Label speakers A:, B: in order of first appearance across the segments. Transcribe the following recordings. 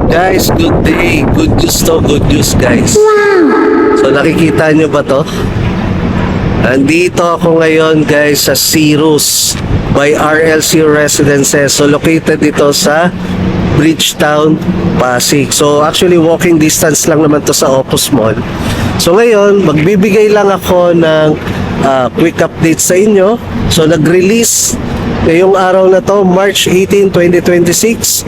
A: Guys, good day. Good news to, good news guys. So nakikita nyo ba to? Andito ako ngayon guys sa Cirrus by RLC Residences. So located dito sa Bridgetown, Pasig. So actually walking distance lang naman to sa Opus Mall. So ngayon, magbibigay lang ako ng quick update sa inyo. So nag-release ngayong araw na to, March 18, 2026.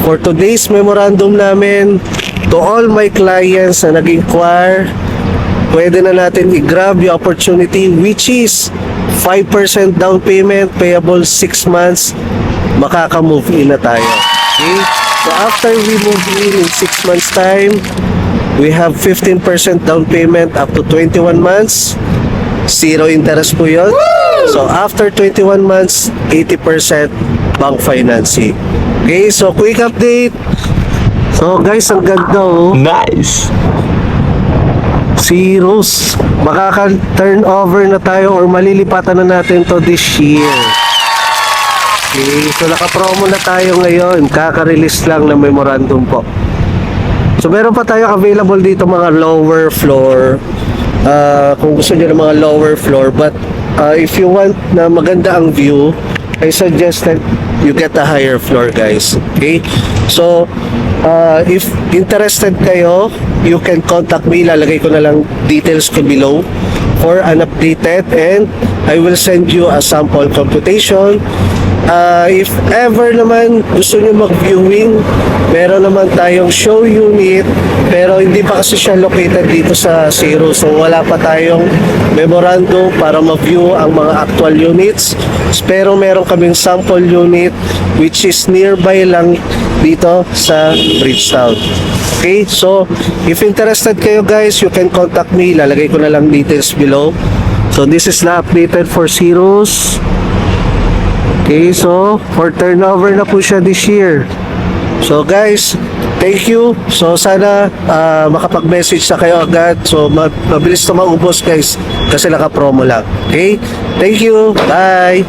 A: For today's memorandum namin, to all my clients na nag-inquire, pwede na natin i-grab yung opportunity which is 5% down payment, payable 6 months, makaka-move in na tayo. Okay? So after we move in 6 months time, we have 15% down payment up to 21 months. Zero interest po yun. So after 21 months, 80% bank financing. Okay, so quick update. So guys, ang ganda oh.
B: Nice!
A: Cirrus. Makaka-turnover na tayo or malilipatan na natin to this year. Okay, so naka-promo na tayo ngayon. Kaka-release lang ng memorandum po. So meron pa tayo available dito mga lower floor. Kung gusto niyo ng mga lower floor, but if you want na maganda ang view, I suggest that you get a higher floor guys. Okay, so if interested kayo, you can contact me. Lalagay ko na lang details ko below for an updated, and I will send you a sample computation. If ever naman gusto nyo mag-viewing, meron naman tayong show unit, pero hindi pa kasi siya located dito sa Cirrus. So wala pa tayong memorandum para ma-view ang mga actual units. Pero meron kaming sample unit which is nearby lang dito sa Bridgetown. Okay, so if interested kayo guys, you can contact me. Lalagay ko na lang details below. So this is na updated for Cirrus. Okay, so for turnover na po siya this year. So guys, thank you. So sana makapag-message na kayo agad. So mabilis na maubos guys kasi naka-promo lang. Okay, thank you. Bye.